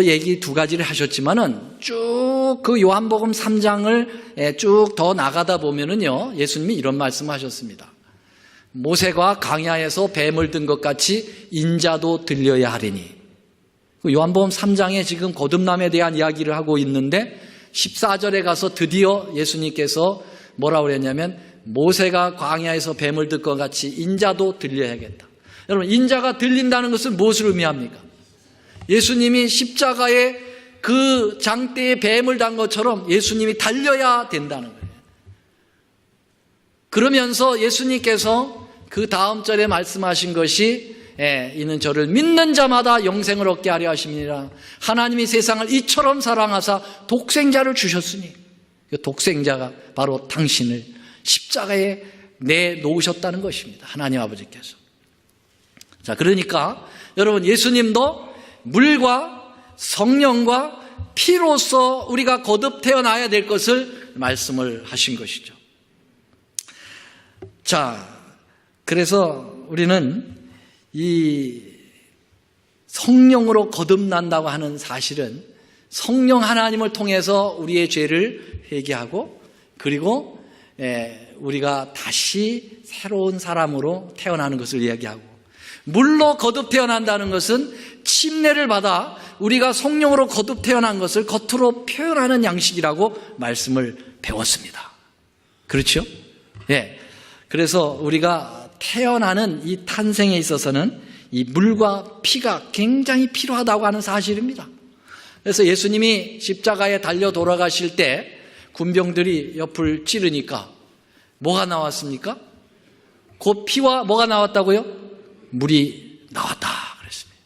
얘기 두 가지를 하셨지만은 쭉 그 요한복음 3장을 쭉 더 나가다 보면은요, 예수님이 이런 말씀하셨습니다. 모세가 광야에서 뱀을 든 것 같이 인자도 들려야 하리니. 요한복음 3장에 지금 거듭남에 대한 이야기를 하고 있는데 14절에 가서 드디어 예수님께서 뭐라고 그랬냐면 모세가 광야에서 뱀을 든 것 같이 인자도 들려야겠다. 여러분, 인자가 들린다는 것은 무엇을 의미합니까? 예수님이 십자가에 그 장대에 뱀을 단 것처럼 예수님이 달려야 된다는 거예요. 그러면서 예수님께서 그 다음 절에 말씀하신 것이 이는 저를 믿는 자마다 영생을 얻게 하려 하심이니라. 하나님이 세상을 이처럼 사랑하사 독생자를 주셨으니 그 독생자가 바로 당신을 십자가에 내놓으셨다는 것입니다. 하나님 아버지께서. 자, 그러니까 여러분, 예수님도 물과 성령과 피로써 우리가 거듭 태어나야 될 것을 말씀을 하신 것이죠. 자, 그래서 우리는 이 성령으로 거듭난다고 하는 사실은 성령 하나님을 통해서 우리의 죄를 회개하고 그리고 우리가 다시 새로운 사람으로 태어나는 것을 이야기하고, 물로 거듭 태어난다는 것은 침례를 받아 우리가 성령으로 거듭 태어난 것을 겉으로 표현하는 양식이라고 말씀을 배웠습니다. 그렇죠? 예. 그래서 우리가 태어나는 이 탄생에 있어서는 이 물과 피가 굉장히 필요하다고 하는 사실입니다. 그래서 예수님이 십자가에 달려 돌아가실 때 군병들이 옆을 찌르니까 뭐가 나왔습니까? 그 피와 뭐가 나왔다고요? 물이 나왔다 그랬습니다.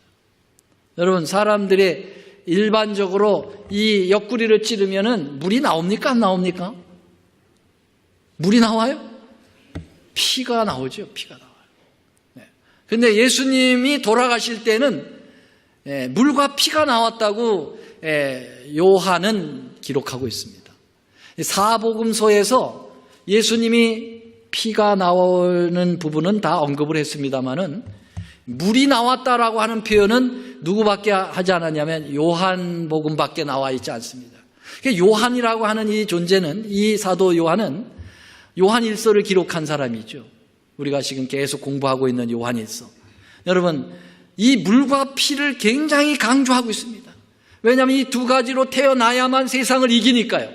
여러분, 사람들의 일반적으로 이 옆구리를 찌르면은 물이 나옵니까? 안 나옵니까? 물이 나와요? 피가 나오죠. 피가 나와요. 그런데 예수님이 돌아가실 때는 물과 피가 나왔다고 요한은 기록하고 있습니다. 사복음서에서 예수님이 피가 나오는 부분은 다 언급을 했습니다마는 물이 나왔다라고 하는 표현은 누구밖에 하지 않았냐면 요한복음밖에 나와 있지 않습니다. 요한이라고 하는 이 존재는, 이 사도 요한은 요한일서를 기록한 사람이죠. 우리가 지금 계속 공부하고 있는 요한일서. 여러분, 이 물과 피를 굉장히 강조하고 있습니다. 왜냐하면 이 두 가지로 태어나야만 세상을 이기니까요.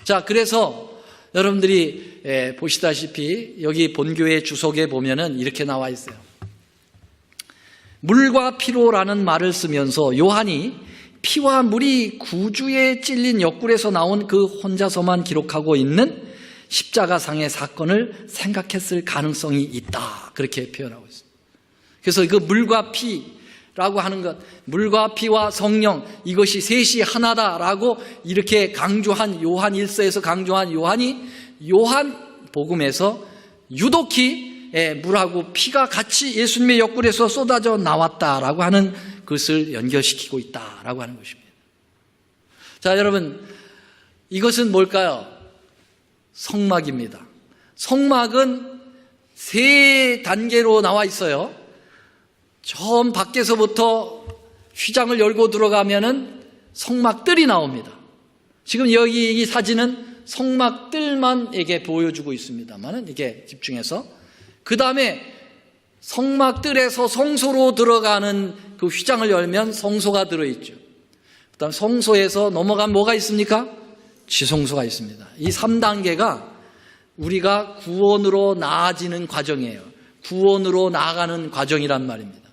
자, 그래서 여러분들이 보시다시피 여기 본교의 주석에 보면은 이렇게 나와 있어요. 물과 피로라는 말을 쓰면서 요한이 피와 물이 구주에 찔린 옆구리에서 나온 그 혼자서만 기록하고 있는 십자가상의 사건을 생각했을 가능성이 있다, 그렇게 표현하고 있습니다. 그래서 그 물과 피라고 하는 것, 물과 피와 성령, 이것이 셋이 하나다라고 이렇게 강조한 요한 일서에서 강조한 요한이 요한복음에서 유독히 물하고 피가 같이 예수님의 옆구리에서 쏟아져 나왔다라고 하는 것을 연결시키고 있다라고 하는 것입니다. 자, 여러분, 이것은 뭘까요? 성막입니다. 성막은 세 단계로 나와 있어요. 처음 밖에서부터 휘장을 열고 들어가면은 성막뜰이 나옵니다. 지금 여기 이 사진은 성막뜰만 이게 보여주고 있습니다만은 이게 집중해서, 그 다음에 성막뜰에서 성소로 들어가는 그 휘장을 열면 성소가 들어있죠. 그 다음 성소에서 넘어가면 뭐가 있습니까? 지성소가 있습니다. 이 3단계가 우리가 구원으로 나아지는 과정이에요. 구원으로 나아가는 과정이란 말입니다.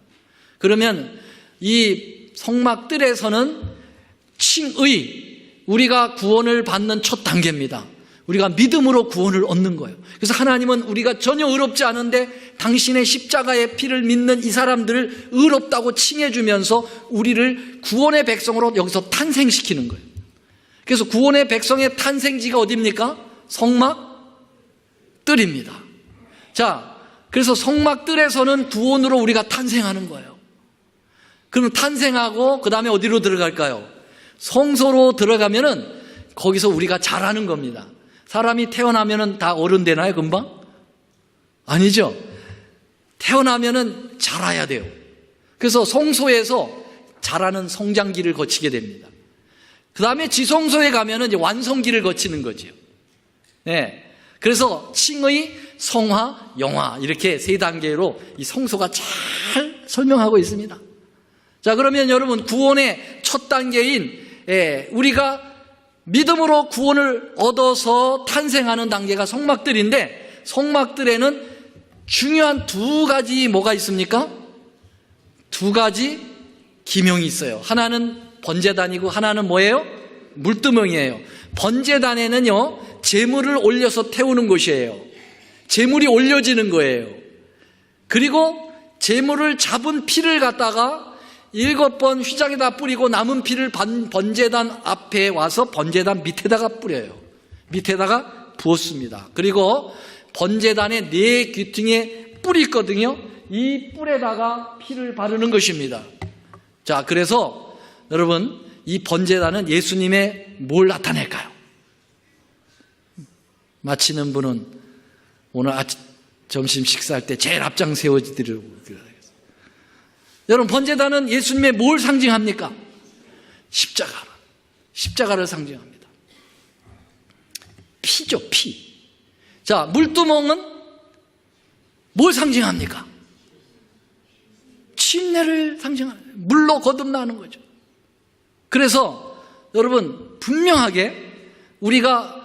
그러면 이 성막뜰에서는 칭의, 우리가 구원을 받는 첫 단계입니다. 우리가 믿음으로 구원을 얻는 거예요. 그래서 하나님은 우리가 전혀 의롭지 않은데 당신의 십자가의 피를 믿는 이 사람들을 의롭다고 칭해주면서 우리를 구원의 백성으로 여기서 탄생시키는 거예요. 그래서 구원의 백성의 탄생지가 어디입니까? 성막뜰입니다. 자, 그래서 성막뜰에서는 구원으로 우리가 탄생하는 거예요. 그럼 탄생하고 그 다음에 어디로 들어갈까요? 성소로 들어가면은 거기서 우리가 자라는 겁니다. 사람이 태어나면은 다 어른 되나요, 금방? 아니죠. 태어나면은 자라야 돼요. 그래서 성소에서 자라는 성장기를 거치게 됩니다. 그 다음에 지성소에 가면은 이제 완성기를 거치는 거지요. 네. 그래서 칭의, 성화, 영화 이렇게 세 단계로 이 성소가 잘 설명하고 있습니다. 자, 그러면 여러분 구원의 첫 단계인 우리가 믿음으로 구원을 얻어서 탄생하는 단계가 성막들인데 성막들에는 중요한 두 가지 뭐가 있습니까? 두 가지 기명이 있어요. 하나는 번제단이고 하나는 뭐예요? 물두멍이에요. 번제단에는요 제물을 올려서 태우는 곳이에요. 제물이 올려지는 거예요. 그리고 제물을 잡은 피를 갖다가 7번 휘장에다 뿌리고 남은 피를 번제단 앞에 와서 번제단 밑에다가 뿌려요. 밑에다가 부었습니다. 그리고 번제단의 4귀퉁이에 뿔이 있거든요. 이 뿔에다가 피를 바르는 것입니다. 자, 그래서 여러분 이 번제단은 예수님의 뭘 나타낼까요? 마치는 분은 오늘 점심 식사할 때 제일 앞장 세워지도록 하겠습니다. 여러분 번제단은 예수님의 뭘 상징합니까? 십자가를 상징합니다. 피죠, 피. 자, 물두멍은 뭘 상징합니까? 침례를 상징합니다. 물로 거듭나는 거죠. 그래서 여러분 분명하게 우리가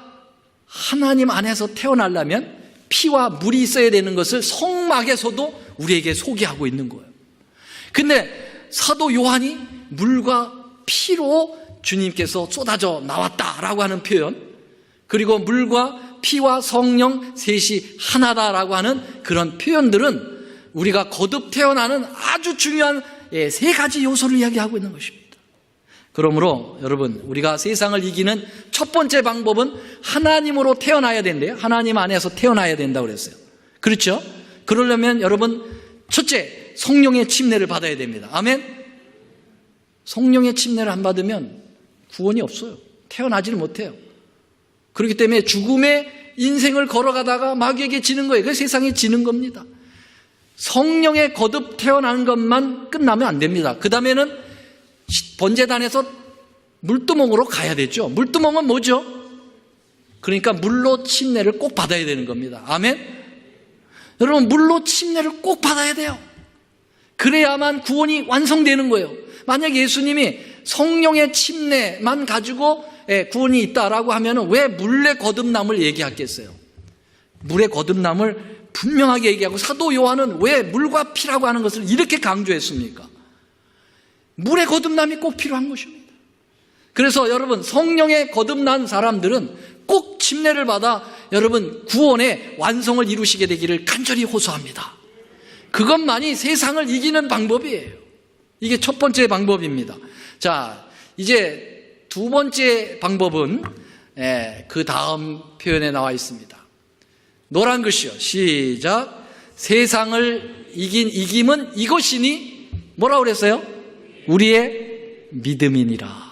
하나님 안에서 태어나려면 피와 물이 있어야 되는 것을 성막에서도 우리에게 소개하고 있는 거예요. 근데 사도 요한이 물과 피로 주님께서 쏟아져 나왔다라고 하는 표현, 그리고 물과 피와 성령 셋이 하나다라고 하는 그런 표현들은 우리가 거듭 태어나는 아주 중요한 3가지 요소를 이야기하고 있는 것입니다. 그러므로 여러분 우리가 세상을 이기는 첫 번째 방법은 하나님으로 태어나야 된대요. 하나님 안에서 태어나야 된다고 그랬어요. 그렇죠? 그러려면 여러분 첫째 성령의 침례를 받아야 됩니다. 아멘? 성령의 침례를 안 받으면 구원이 없어요. 태어나지를 못해요. 그렇기 때문에 죽음의 인생을 걸어가다가 마귀에게 지는 거예요. 그 세상에 지는 겁니다. 성령의 거듭 태어난 것만 끝나면 안 됩니다. 그 다음에는 번제단에서 물두멍으로 가야 되죠. 물두멍은 뭐죠? 그러니까 물로 침례를 꼭 받아야 되는 겁니다. 아멘? 여러분 물로 침례를 꼭 받아야 돼요. 그래야만 구원이 완성되는 거예요. 만약 예수님이 성령의 침례만 가지고 구원이 있다라고 하면 왜 물의 거듭남을 얘기했겠어요? 물의 거듭남을 분명하게 얘기하고 사도 요한은 왜 물과 피라고 하는 것을 이렇게 강조했습니까? 물의 거듭남이 꼭 필요한 것입니다. 그래서 여러분 성령의 거듭난 사람들은 꼭 침례를 받아 여러분 구원의 완성을 이루시게 되기를 간절히 호소합니다. 그것만이 세상을 이기는 방법이에요. 이게 첫 번째 방법입니다. 자, 이제 두 번째 방법은 그 다음 표현에 나와 있습니다. 노란 글씨요. 시작. 세상을 이긴 이김은 이것이니 뭐라고 그랬어요? 우리의 믿음이니라.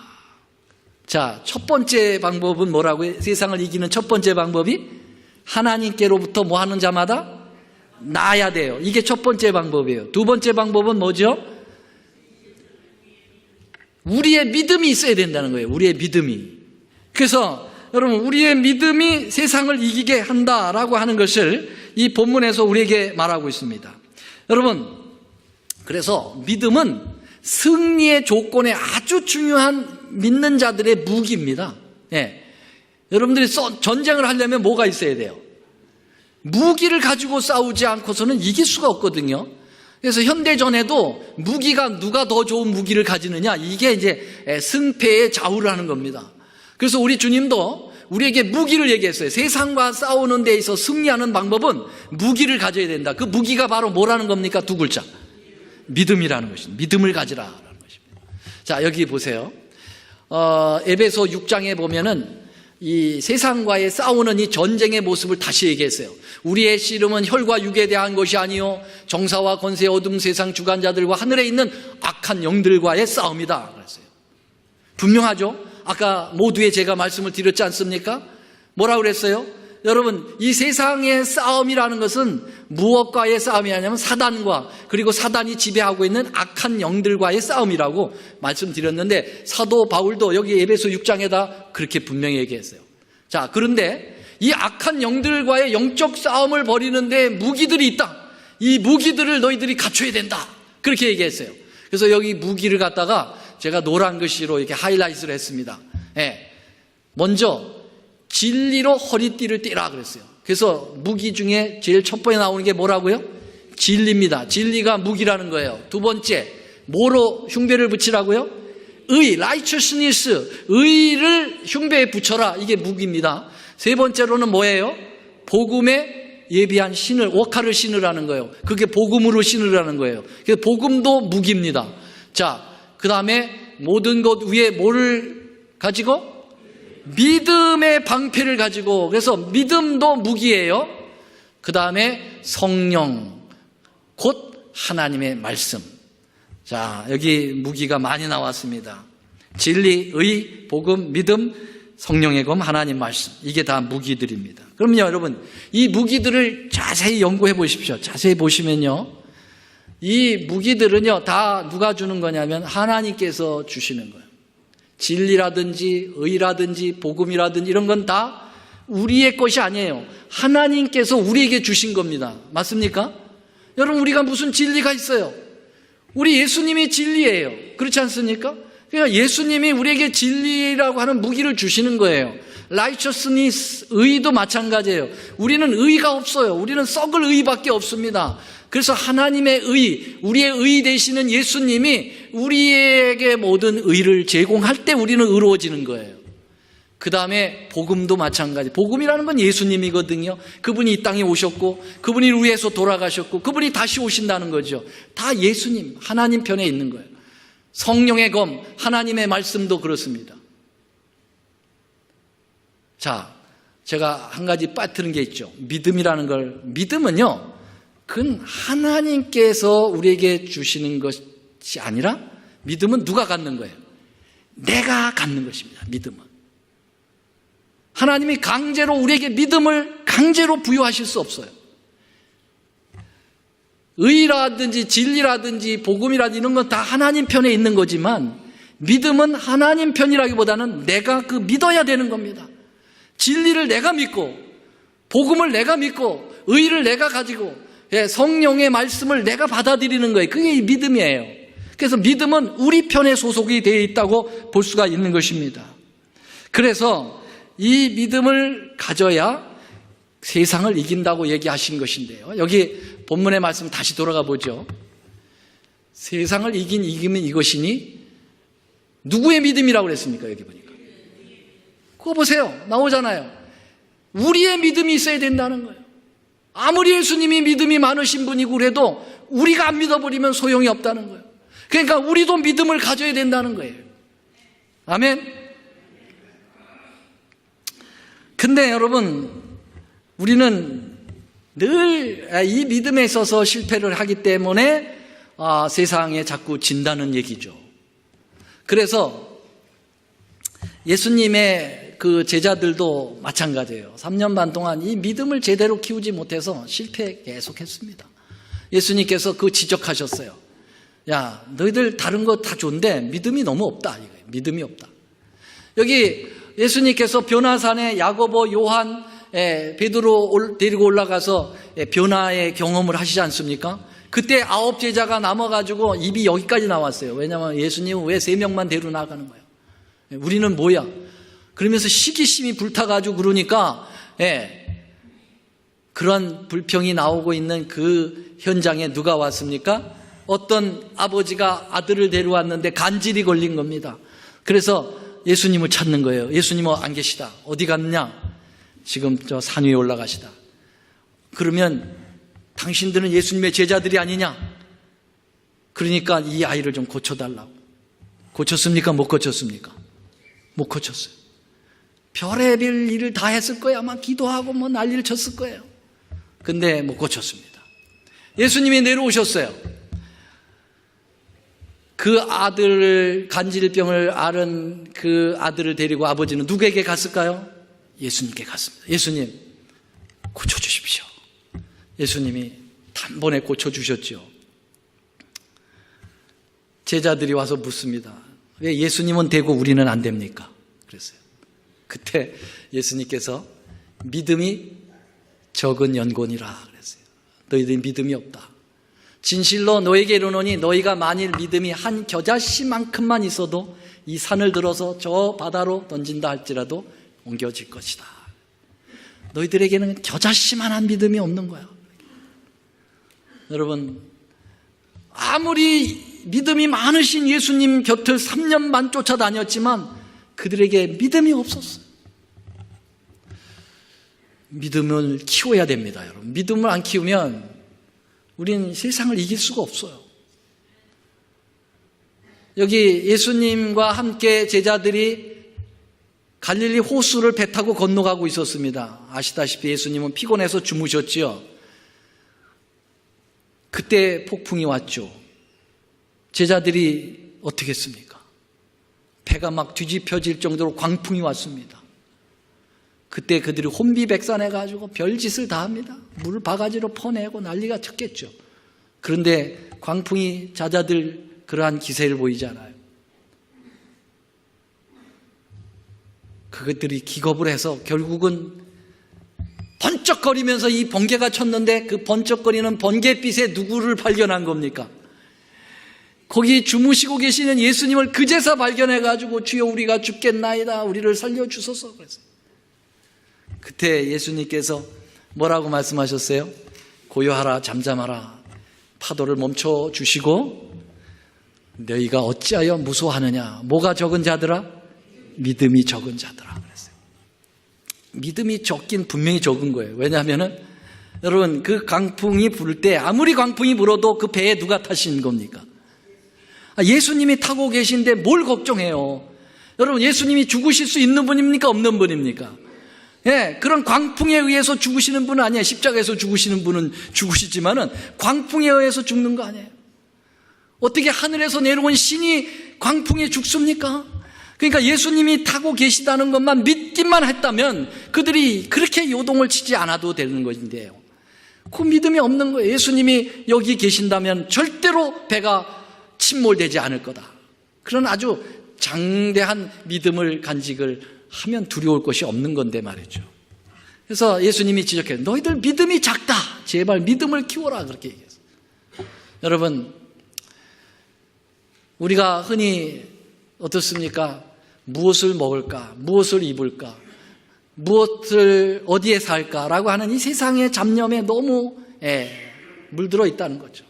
자, 첫 번째 방법은 뭐라고요? 세상을 이기는 첫 번째 방법이 하나님께로부터 뭐 하는 자마다 나아야 돼요. 이게 첫 번째 방법이에요. 두 번째 방법은 뭐죠? 우리의 믿음이 있어야 된다는 거예요. 우리의 믿음이. 그래서 여러분 우리의 믿음이 세상을 이기게 한다라고 하는 것을 이 본문에서 우리에게 말하고 있습니다. 여러분 그래서 믿음은 승리의 조건에 아주 중요한 믿는 자들의 무기입니다. 여러분들이 전쟁을 하려면 뭐가 있어야 돼요? 무기를 가지고 싸우지 않고서는 이길 수가 없거든요. 그래서 현대전에도 무기가 누가 더 좋은 무기를 가지느냐, 이게 이제 승패의 좌우를 하는 겁니다. 그래서 우리 주님도 우리에게 무기를 얘기했어요. 세상과 싸우는 데 있어 승리하는 방법은 무기를 가져야 된다. 그 무기가 바로 뭐라는 겁니까? 두 글자. 믿음이라는 것입니다. 믿음을 가지라라는 것입니다. 자, 여기 보세요. 에베소 6장에 보면은 이 세상과의 싸우는 이 전쟁의 모습을 다시 얘기했어요. 우리의 씨름은 혈과 육에 대한 것이 아니요 정사와 권세 어둠 세상 주관자들과 하늘에 있는 악한 영들과의 싸움이다 그랬어요. 분명하죠? 아까 모두에 제가 말씀을 드렸지 않습니까? 뭐라고 그랬어요? 여러분, 이 세상의 싸움이라는 것은 무엇과의 싸움이 아니냐면 사단과, 그리고 사단이 지배하고 있는 악한 영들과의 싸움이라고 말씀드렸는데, 사도 바울도 여기 에베소 6장에다 그렇게 분명히 얘기했어요. 자, 그런데 이 악한 영들과의 영적 싸움을 벌이는데 무기들이 있다. 이 무기들을 너희들이 갖춰야 된다. 그렇게 얘기했어요. 그래서 여기 무기를 갖다가 제가 노란 글씨로 이렇게 하이라이트를 했습니다. 예. 먼저 진리로 허리띠를 띠라 그랬어요. 그래서 무기 중에 제일 첫 번째 나오는 게 뭐라고요? 진리입니다. 진리가 무기라는 거예요. 두 번째, 뭐로 흉배를 붙이라고요? 의, righteousness, 의를 흉배에 붙여라. 이게 무기입니다. 세 번째로는 뭐예요? 복음에 예비한 신을, 워카를 신으라는 거예요. 그게 복음으로 신으라는 거예요. 그래서 복음도 무기입니다. 자, 그 다음에 모든 것 위에 뭐를 가지고? 믿음의 방패를 가지고, 그래서 믿음도 무기예요. 그 다음에 성령, 곧 하나님의 말씀. 자, 여기 무기가 많이 나왔습니다. 진리, 의, 복음, 믿음, 성령의 검, 하나님 말씀. 이게 다 무기들입니다. 그럼요, 여러분, 이 무기들을 자세히 연구해 보십시오. 자세히 보시면요, 이 무기들은요, 다 누가 주는 거냐면 하나님께서 주시는 거예요. 진리라든지 의라든지 복음이라든지 이런 건 다 우리의 것이 아니에요. 하나님께서 우리에게 주신 겁니다. 맞습니까? 여러분, 우리가 무슨 진리가 있어요? 우리 예수님이 진리예요. 그렇지 않습니까? 그러니까 예수님이 우리에게 진리라고 하는 무기를 주시는 거예요. righteousness, 의도 마찬가지예요. 우리는 의가 없어요. 우리는 썩을 의밖에 없습니다. 그래서 하나님의 의, 우리의 의 되시는 예수님이 우리에게 모든 의를 제공할 때 우리는 의로워지는 거예요. 그 다음에 복음도 마찬가지. 복음이라는 건 예수님이거든요. 그분이 이 땅에 오셨고, 그분이 위해서 돌아가셨고, 그분이 다시 오신다는 거죠. 다 예수님, 하나님 편에 있는 거예요. 성령의 검, 하나님의 말씀도 그렇습니다. 자, 제가 한 가지 빠뜨린 게 있죠. 믿음이라는 걸, 믿음은요, 그건 하나님께서 우리에게 주시는 것이 아니라 믿음은 누가 갖는 거예요? 내가 갖는 것입니다. 믿음은. 하나님이 강제로 우리에게 믿음을 강제로 부여하실 수 없어요. 의라든지 진리라든지 복음이라든지 이런 건 다 하나님 편에 있는 거지만 믿음은 하나님 편이라기보다는 내가 그 믿어야 되는 겁니다. 진리를 내가 믿고 복음을 내가 믿고 의를 내가 가지고 성령의 말씀을 내가 받아들이는 거예요. 그게 믿음이에요. 그래서 믿음은 우리 편에 소속이 되어 있다고 볼 수가 있는 것입니다. 그래서 이 믿음을 가져야 세상을 이긴다고 얘기하신 것인데요. 여기 본문의 말씀 다시 돌아가 보죠. 세상을 이기면 이것이니 누구의 믿음이라고 그랬습니까? 여기 보니까. 그거 보세요. 나오잖아요. 우리의 믿음이 있어야 된다는 거예요. 아무리 예수님이 믿음이 많으신 분이고 그래도 우리가 안 믿어버리면 소용이 없다는 거예요. 그러니까 우리도 믿음을 가져야 된다는 거예요. 아멘. 근데 여러분, 우리는 늘 이 믿음에 있어서 실패를 하기 때문에 세상에 자꾸 진다는 얘기죠. 그래서 예수님의 그 제자들도 마찬가지예요. 3년 반 동안 이 믿음을 제대로 키우지 못해서 실패 계속했습니다. 예수님께서 그 지적하셨어요. 야, 너희들 다른 거 다 좋은데 믿음이 너무 없다. 이거예요. 믿음이 없다. 여기 예수님께서 변화산에 야고보, 요한, 베드로 데리고 올라가서 변화의 경험을 하시지 않습니까? 그때 9 제자가 남아가지고 입이 여기까지 나왔어요. 왜냐하면 예수님은 왜 3명만 데리고 나가는 거예요? 우리는 뭐야? 그러면서 시기심이 불타가지고 그러니까 그런 불평이 나오고 있는 그 현장에 누가 왔습니까? 어떤 아버지가 아들을 데려왔는데 간질이 걸린 겁니다. 그래서 예수님을 찾는 거예요. 예수님은 안 계시다. 어디 갔냐? 지금 저 산 위에 올라가시다. 그러면 당신들은 예수님의 제자들이 아니냐? 그러니까 이 아이를 좀 고쳐달라고. 고쳤습니까? 못 고쳤습니까? 못 고쳤어요. 별의별 일을 다 했을 거예요. 아마 기도하고 뭐 난리를 쳤을 거예요. 근데 못 고쳤습니다. 예수님이 내려오셨어요. 그 아들을, 간질병을 앓은 그 아들을 데리고 아버지는 누구에게 갔을까요? 예수님께 갔습니다. 예수님, 고쳐주십시오. 예수님이 단번에 고쳐주셨죠. 제자들이 와서 묻습니다. 왜 예수님은 되고 우리는 안 됩니까? 그랬어요. 그때 예수님께서 믿음이 적은 연곤이라 그랬어요. 너희들 믿음이 없다. 진실로 너에게 이르노니 너희가 만일 믿음이 한 겨자씨만큼만 있어도 이 산을 들어서 저 바다로 던진다 할지라도 옮겨질 것이다. 너희들에게는 겨자씨만한 믿음이 없는 거야. 여러분, 아무리 믿음이 많으신 예수님 곁을 3년 반 쫓아다녔지만 그들에게 믿음이 없었어요. 믿음을 키워야 됩니다, 여러분. 믿음을 안 키우면 우린 세상을 이길 수가 없어요. 여기 예수님과 함께 제자들이 갈릴리 호수를 배 타고 건너가고 있었습니다. 아시다시피 예수님은 피곤해서 주무셨지요. 그때 폭풍이 왔죠. 제자들이 어떻게 했습니까? 배가 막 뒤집혀질 정도로 광풍이 왔습니다. 그때 그들이 혼비백산해가지고 별짓을 다 합니다. 물 바가지로 퍼내고 난리가 쳤겠죠. 그런데 광풍이 잦아들 그러한 기세를 보이잖아요. 그것들이 기겁을 해서 결국은 번쩍거리면서 이 번개가 쳤는데 그 번쩍거리는 번갯빛에 누구를 발견한 겁니까? 거기 주무시고 계시는 예수님을 그제서 발견해가지고 주여 우리가 죽겠나이다. 우리를 살려주소서. 그랬어요. 그때 예수님께서 뭐라고 말씀하셨어요? 고요하라 잠잠하라 파도를 멈춰주시고 너희가 어찌하여 무소하느냐. 뭐가 적은 자들아? 믿음이 적은 자들아 그랬어요. 믿음이 적긴 분명히 적은 거예요. 왜냐하면 여러분 그 강풍이 불 때 아무리 강풍이 불어도 그 배에 누가 타신 겁니까? 예수님이 타고 계신데 뭘 걱정해요? 여러분 예수님이 죽으실 수 있는 분입니까? 없는 분입니까? 예, 그런 광풍에 의해서 죽으시는 분은 아니에요. 십자가에서 죽으시는 분은 죽으시지만은 광풍에 의해서 죽는 거 아니에요. 어떻게 하늘에서 내려온 신이 광풍에 죽습니까? 그러니까 예수님이 타고 계시다는 것만 믿기만 했다면 그들이 그렇게 요동을 치지 않아도 되는 것인데요. 그 믿음이 없는 거예요. 예수님이 여기 계신다면 절대로 배가 침몰되지 않을 거다. 그런 아주 장대한 믿음을 간직을 하면 두려울 것이 없는 건데 말이죠. 그래서 예수님이 지적해요. 너희들 믿음이 작다. 제발 믿음을 키워라. 그렇게 얘기했어요. 여러분, 우리가 흔히 어떻습니까? 무엇을 먹을까? 무엇을 입을까? 무엇을 어디에 살까라고 하는 이 세상의 잡념에 너무 물들어 있다는 거죠.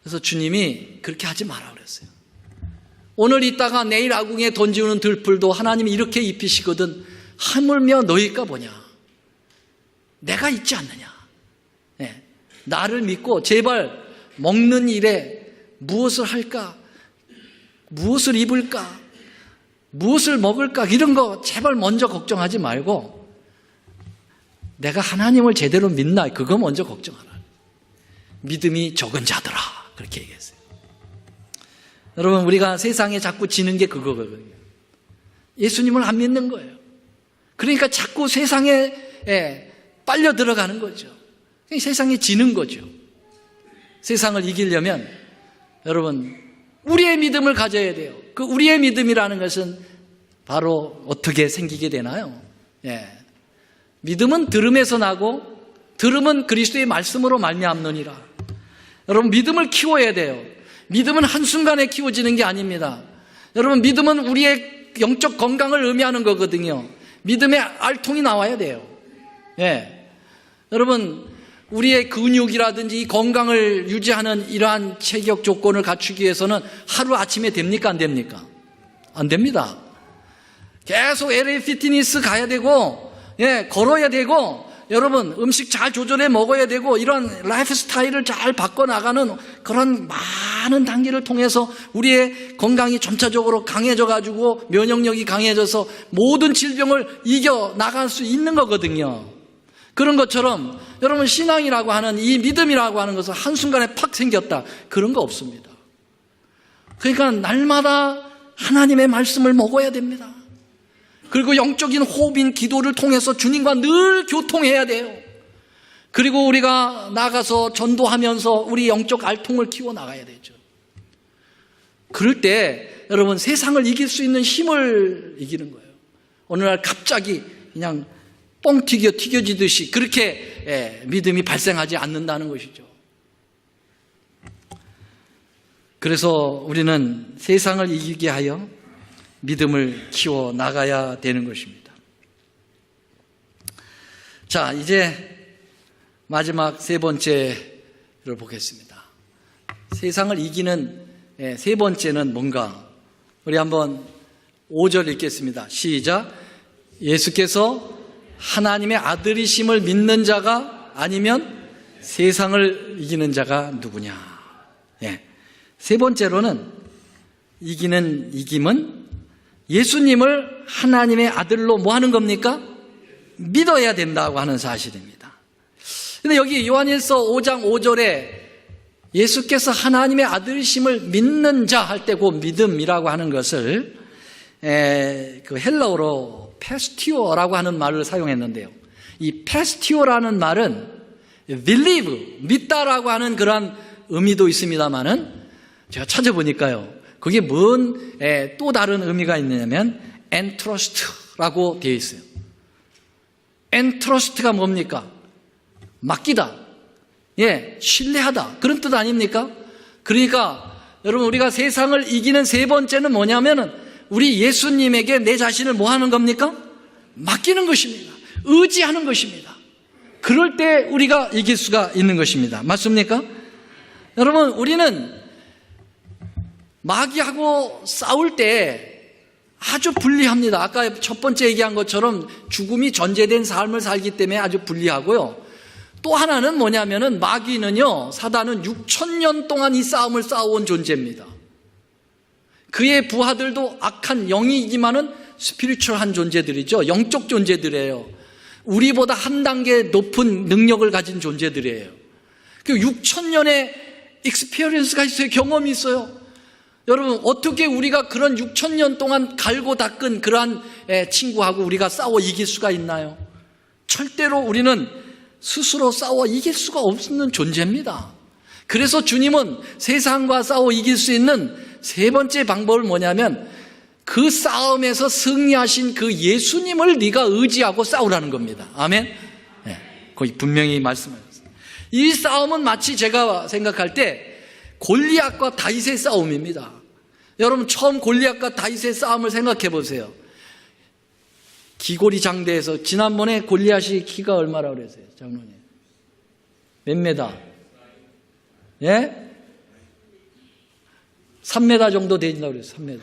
그래서 주님이 그렇게 하지 마라 그랬어요. 오늘 있다가 내일 아궁이에 던지는 들풀도 하나님이 이렇게 입히시거든 하물며 너희가 뭐냐? 내가 있지 않느냐? 나를 믿고 제발 먹는 일에 무엇을 할까? 무엇을 입을까? 무엇을 먹을까? 이런 거 제발 먼저 걱정하지 말고 내가 하나님을 제대로 믿나? 그거 먼저 걱정하라. 믿음이 적은 자들아. 그렇게 얘기했어요. 여러분 우리가 세상에 자꾸 지는 게 그거거든요. 예수님을 안 믿는 거예요. 그러니까 자꾸 세상에 빨려 들어가는 거죠. 세상에 지는 거죠. 세상을 이기려면 여러분 우리의 믿음을 가져야 돼요. 그 우리의 믿음이라는 것은 바로 어떻게 생기게 되나요? 믿음은 들음에서 나고 들음은 그리스도의 말씀으로 말미암느니라. 여러분 믿음을 키워야 돼요. 믿음은 한순간에 키워지는 게 아닙니다. 여러분 믿음은 우리의 영적 건강을 의미하는 거거든요. 믿음의 알통이 나와야 돼요. 여러분 우리의 근육이라든지 이 건강을 유지하는 이러한 체격 조건을 갖추기 위해서는 하루아침에 됩니까? 안 됩니까? 안 됩니다. 계속 LA 피트니스 가야 되고 걸어야 되고 여러분 음식 잘 조절해 먹어야 되고 이런 라이프 스타일을 잘 바꿔나가는 그런 많은 단계를 통해서 우리의 건강이 점차적으로 강해져 가지고 면역력이 강해져서 모든 질병을 이겨나갈 수 있는 거거든요. 그런 것처럼 여러분 신앙이라고 하는 이 믿음이라고 하는 것은 한순간에 팍 생겼다. 그런 거 없습니다. 그러니까 날마다 하나님의 말씀을 먹어야 됩니다. 그리고 영적인 호흡인 기도를 통해서 주님과 늘 교통해야 돼요. 그리고 우리가 나가서 전도하면서 우리 영적 알통을 키워 나가야 되죠. 그럴 때 여러분 세상을 이길 수 있는 힘을 이기는 거예요. 어느 날 갑자기 그냥 뻥 튀겨지듯이 그렇게 믿음이 발생하지 않는다는 것이죠. 그래서 우리는 세상을 이기게 하여 믿음을 키워 나가야 되는 것입니다. 자, 이제 마지막 세 번째를 보겠습니다. 세상을 이기는 세 번째는 뭔가? 우리 한번 5절 읽겠습니다. 시작. 예수께서 하나님의 아들이심을 믿는 자가 아니면 세상을 이기는 자가 누구냐? 세 번째로는 이김은 예수님을 하나님의 아들로 뭐 하는 겁니까? 믿어야 된다고 하는 사실입니다. 근데 여기 요한일서 5장 5절에 예수께서 하나님의 아들이심을 믿는 자 할 때 그 믿음이라고 하는 것을 그 헬라어로 페스티오라고 하는 말을 사용했는데요. 이 페스티오라는 말은 believe, 믿다라고 하는 그런 의미도 있습니다만은 제가 찾아보니까요. 그게 뭔 또 다른 의미가 있느냐면 entrust라고 되어 있어요. entrust가 뭡니까? 맡기다. 신뢰하다. 그런 뜻 아닙니까? 그러니까 여러분 우리가 세상을 이기는 세 번째는 뭐냐면은 우리 예수님에게 내 자신을 뭐 하는 겁니까? 맡기는 것입니다. 의지하는 것입니다. 그럴 때 우리가 이길 수가 있는 것입니다. 맞습니까? 여러분 우리는 마귀하고 싸울 때 아주 불리합니다. 아까 첫 번째 얘기한 것처럼 죽음이 전제된 삶을 살기 때문에 아주 불리하고요. 또 하나는 뭐냐면은 마귀는요, 사단은 6,000년 동안 이 싸움을 싸워온 존재입니다. 그의 부하들도 악한 영이지만은 스피리추얼한 존재들이죠. 영적 존재들이에요. 우리보다 한 단계 높은 능력을 가진 존재들이에요. 그 6,000년의 익스피리언스가 있어요. 경험이 있어요. 여러분 어떻게 우리가 그런 6,000년 동안 갈고 닦은 그러한 친구하고 우리가 싸워 이길 수가 있나요? 절대로 우리는 스스로 싸워 이길 수가 없는 존재입니다. 그래서 주님은 세상과 싸워 이길 수 있는 세 번째 방법은 뭐냐면 그 싸움에서 승리하신 그 예수님을 네가 의지하고 싸우라는 겁니다. 아멘? 거기 분명히 말씀하셨어요. 이 싸움은 마치 제가 생각할 때 골리앗과 다윗의 싸움입니다. 여러분 처음 골리앗과 다윗의 싸움을 생각해 보세요. 기골이 장대에서 지난번에 골리앗이 키가 얼마나 그랬어요? 장로님 몇 메다? 3m 정도 된다고 그랬어요. 3m.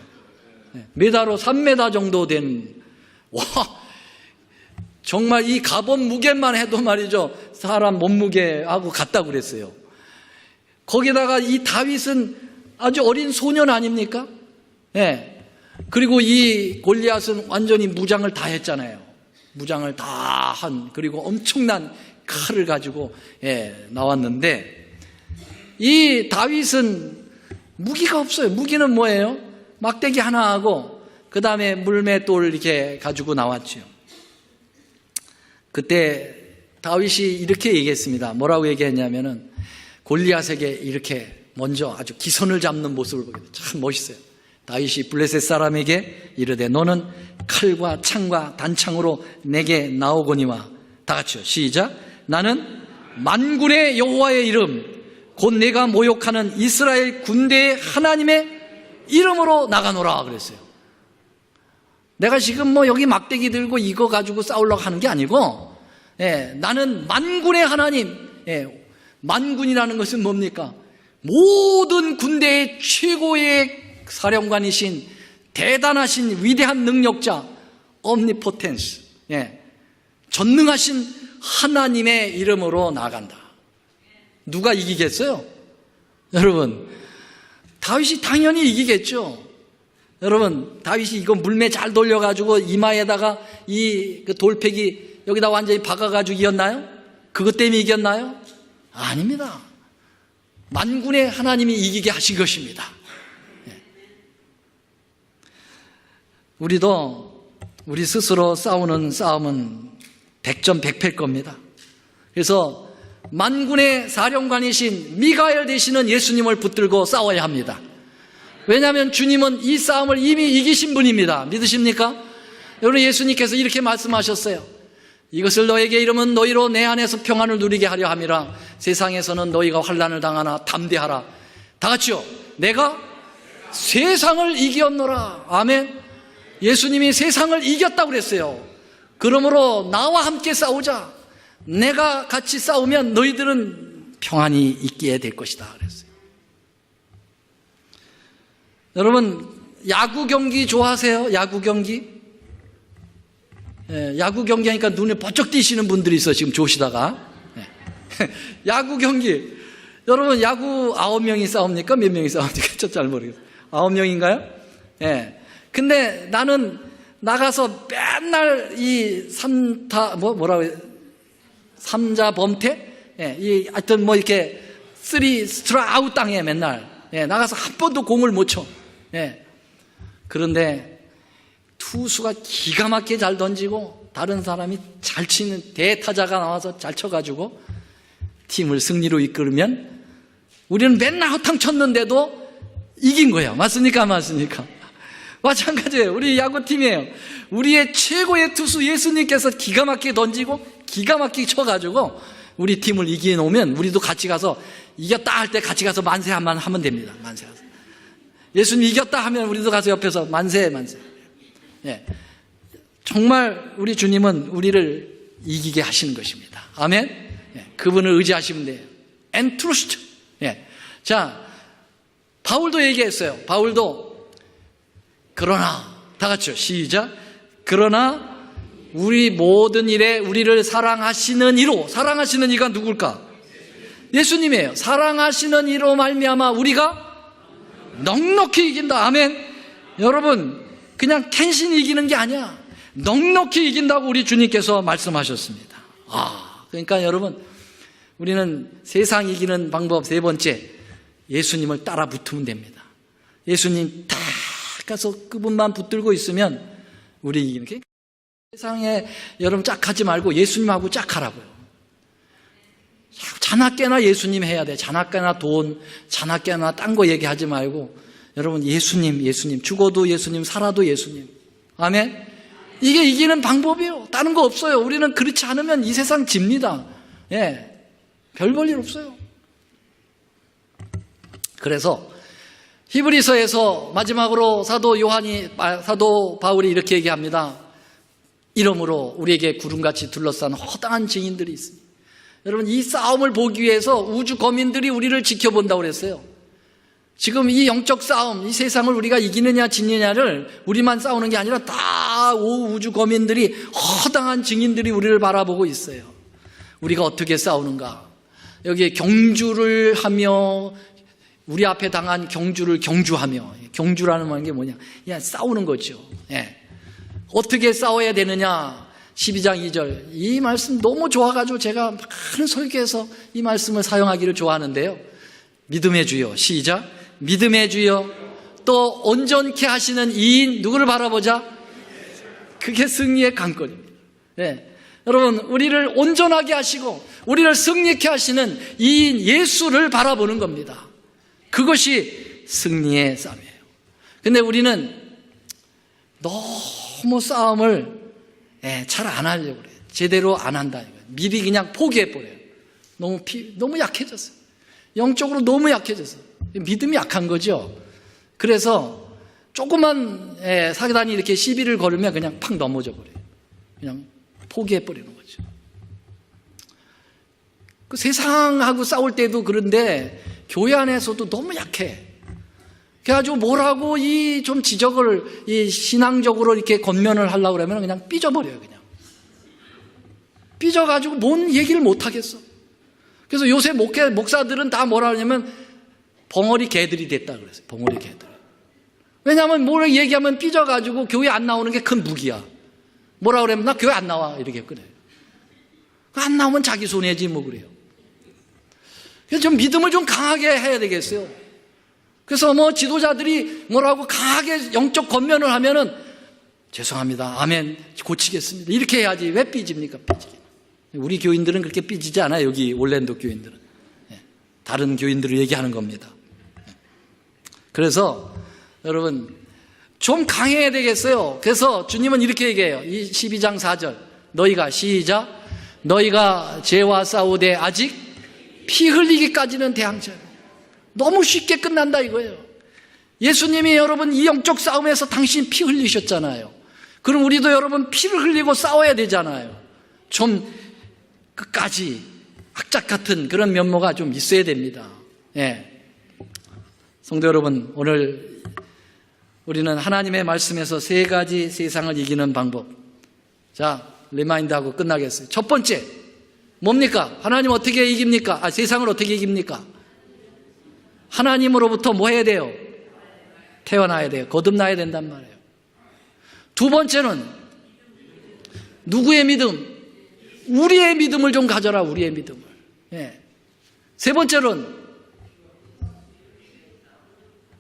메다로 3m 정도 된, 와, 정말 이 갑옷 무게만 해도 말이죠. 사람 몸무게하고 같다고 그랬어요. 거기다가 이 다윗은 아주 어린 소년 아닙니까? 그리고 이 골리앗은 완전히 무장을 다 했잖아요. 무장을 다 한, 그리고 엄청난 칼을 가지고 나왔는데 이 다윗은 무기가 없어요. 무기는 뭐예요? 막대기 하나 하고 그 다음에 물맷돌 이렇게 가지고 나왔죠. 그때 다윗이 이렇게 얘기했습니다. 뭐라고 얘기했냐면은 골리앗에게 이렇게 먼저 아주 기선을 잡는 모습을 보게 돼요. 참 멋있어요. 다윗이 블레셋 사람에게 이르되 너는 칼과 창과 단창으로 내게 나오거니와. 다 같이요. 시작. 나는 만군의 여호와의 이름 곧 내가 모욕하는 이스라엘 군대의 하나님의 이름으로 나가노라 그랬어요. 내가 지금 뭐 여기 막대기 들고 이거 가지고 싸우려고 하는 게 아니고 나는 만군의 하나님. 만군이라는 것은 뭡니까? 모든 군대의 최고의 사령관이신 대단하신 위대한 능력자 omnipotence, 전능하신 하나님의 이름으로 나간다. 누가 이기겠어요? 여러분 다윗이 당연히 이기겠죠. 여러분 다윗이 이거 물매 잘 돌려가지고 이마에다가 이 돌패기 여기다 완전히 박아가지고 이겼나요? 그것 때문에 이겼나요? 아닙니다. 만군의 하나님이 이기게 하신 것입니다. 우리도 우리 스스로 싸우는 싸움은 100점 100패일 겁니다. 그래서 만군의 사령관이신 미가엘 되시는 예수님을 붙들고 싸워야 합니다. 왜냐하면 주님은 이 싸움을 이미 이기신 분입니다. 믿으십니까? 여러분, 예수님께서 이렇게 말씀하셨어요. 이것을 너에게 이르면 너희로 내 안에서 평안을 누리게 하려 함이라. 세상에서는 너희가 환난을 당하나 담대하라. 다 같이요. 내가 세상을 이겼노라. 아멘. 예수님이 세상을 이겼다고 그랬어요. 그러므로 나와 함께 싸우자. 내가 같이 싸우면 너희들은 평안이 있게 될 것이다 그랬어요. 여러분, 야구 경기 좋아하세요? 야구 경기? 야구 경기 하니까 눈에 번쩍 띄시는 분들이 있어요. 지금 조시다가. 야구 경기. 여러분, 야구 9명이 싸웁니까? 몇 명이 싸웁니까? 저 잘 모르겠어요. 9명인가요? 예. 근데 나는 나가서 맨날 이 삼자 범퇴? 예. 하여튼 이렇게 3 스트라이크 땅에 맨날. 예. 나가서 한 번도 공을 못 쳐. 예. 그런데 투수가 기가 막히게 잘 던지고 다른 사람이 잘 치는 대타자가 나와서 잘 쳐가지고 팀을 승리로 이끌면 우리는 맨날 허탕 쳤는데도 이긴 거예요. 맞습니까? 맞습니까? 마찬가지예요. 우리 야구팀이에요. 우리의 최고의 투수 예수님께서 기가 막히게 던지고 기가 막히게 쳐가지고 우리 팀을 이겨놓으면 우리도 같이 가서 이겼다 할 때 같이 가서 만세 한번 하면 됩니다. 만세 하세요. 예수님 이겼다 하면 우리도 가서 옆에서 만세 만세. 예. 정말 우리 주님은 우리를 이기게 하시는 것입니다. 아멘. 예. 그분을 의지하시면 돼요. And trust. 예. 자, 바울도 얘기했어요. 바울도 그러나 다 같이요. 시작. 그러나 우리 모든 일에 우리를 사랑하시는 이로, 사랑하시는 이가 누굴까? 예수님이에요. 사랑하시는 이로 말미암아 우리가 넉넉히 이긴다. 아멘. 여러분, 그냥 텐신이 이기는 게 아니야. 넉넉히 이긴다고 우리 주님께서 말씀하셨습니다. 그러니까 여러분, 우리는 세상 이기는 방법 세 번째, 예수님을 따라 붙으면 됩니다. 예수님 딱 가서 그분만 붙들고 있으면 우리 이기는 게. 세상에 여러분 짝하지 말고 예수님하고 짝하라고요. 자나깨나 예수님 해야 돼. 자나깨나 돈, 자나깨나 딴 거 얘기하지 말고 여러분 예수님, 죽어도 예수님, 살아도 예수님. 아멘. 이게 이기는 방법이에요. 다른 거 없어요. 우리는 그렇지 않으면 이 세상 집니다. 예, 별 볼 일 없어요. 그래서 히브리서에서 마지막으로 사도 바울이 이렇게 얘기합니다. 이러므로 우리에게 구름같이 둘러싼 허다한 증인들이 있습니다. 여러분, 이 싸움을 보기 위해서 우주 거민들이 우리를 지켜본다고 그랬어요. 지금 이 영적 싸움, 이 세상을 우리가 이기느냐 지느냐를 우리만 싸우는 게 아니라 다 우주 거민들이, 허당한 증인들이 우리를 바라보고 있어요. 우리가 어떻게 싸우는가? 여기에 경주를 하며 우리 앞에 당한 경주를 경주하며, 경주라는 게 뭐냐? 그냥 싸우는 거죠. 예. 어떻게 싸워야 되느냐? 12장 2절. 이 말씀 너무 좋아가지고 제가 많은 설교에서 이 말씀을 사용하기를 좋아하는데요. 믿음의 주여. 시작. 믿음의 주여. 또 온전케 하시는 이인 누구를 바라보자? 그게 승리의 관건입니다. 네. 여러분, 우리를 온전하게 하시고 우리를 승리케 하시는 이인 예수를 바라보는 겁니다. 그것이 승리의 싸움이에요. 근데 우리는 너무 싸움을 잘 안 하려고 그래요. 제대로 안 한다. 미리 그냥 포기해버려요. 너무 약해졌어요. 영적으로 너무 약해졌어요. 믿음이 약한 거죠. 그래서 조그만 사단이 이렇게 시비를 걸으면 그냥 팍 넘어져 버려요. 그냥 포기해버리는 거죠. 그 세상하고 싸울 때도 그런데 교회 안에서도 너무 약해. 그래가지고 뭐라고 좀 지적을 신앙적으로 이렇게 권면을 하려고 그러면 그냥 삐져버려요. 그냥 삐져가지고 뭔 얘기를 못 하겠어. 그래서 요새 목사들은 다 뭐라 하냐면 벙어리 개들이 됐다 그랬어요. 벙어리 개들. 왜냐하면 뭘 얘기하면 삐져가지고 교회 안 나오는 게 큰 무기야. 뭐라 그러면 나 교회 안 나와 이렇게 그래요. 안 나오면 자기 손해지 뭐 그래요. 그래서 좀 믿음을 좀 강하게 해야 되겠어요. 그래서 지도자들이 뭐라고 강하게 영적 권면을 하면은 죄송합니다. 아멘. 고치겠습니다. 이렇게 해야지. 왜 삐집니까? 삐지게. 우리 교인들은 그렇게 삐지지 않아요. 여기 올랜도 교인들은. 다른 교인들을 얘기하는 겁니다. 그래서 여러분 좀 강해야 되겠어요. 그래서 주님은 이렇게 얘기해요. 이 12장 4절 너희가 시작 너희가 죄와 싸우되 아직 피 흘리기까지는 대항자. 너무 쉽게 끝난다 이거예요. 예수님이 여러분 이 영적 싸움에서 당신 피 흘리셨잖아요. 그럼 우리도 여러분 피를 흘리고 싸워야 되잖아요. 좀 끝까지 악작 같은 그런 면모가 좀 있어야 됩니다. 예. 성도 여러분, 오늘 우리는 하나님의 말씀에서 세 가지 세상을 이기는 방법. 자, 리마인드하고 끝나겠어요. 첫 번째, 뭡니까? 하나님 어떻게 이깁니까? 세상을 어떻게 이깁니까? 하나님으로부터 뭐 해야 돼요? 태어나야 돼요. 거듭나야 된단 말이에요. 두 번째는 누구의 믿음? 우리의 믿음을 좀 가져라, 우리의 믿음을. 예. 세 번째는,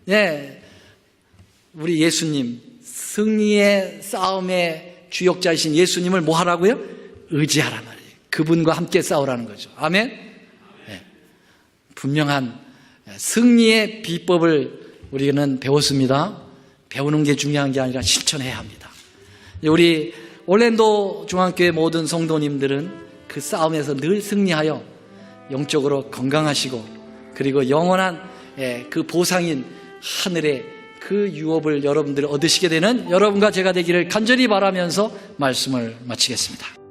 예, 우리 예수님, 승리의 싸움의 주역자이신 예수님을 뭐 하라고요? 의지하라 말이에요. 그분과 함께 싸우라는 거죠. 아멘? 예. 분명한 승리의 비법을 우리는 배웠습니다. 배우는 게 중요한 게 아니라 실천해야 합니다. 우리 올랜도 중앙교회 모든 성도님들은 그 싸움에서 늘 승리하여 영적으로 건강하시고 그리고 영원한 그 보상인 하늘의 그 유업을 여러분들이 얻으시게 되는 여러분과 제가 되기를 간절히 바라면서 말씀을 마치겠습니다.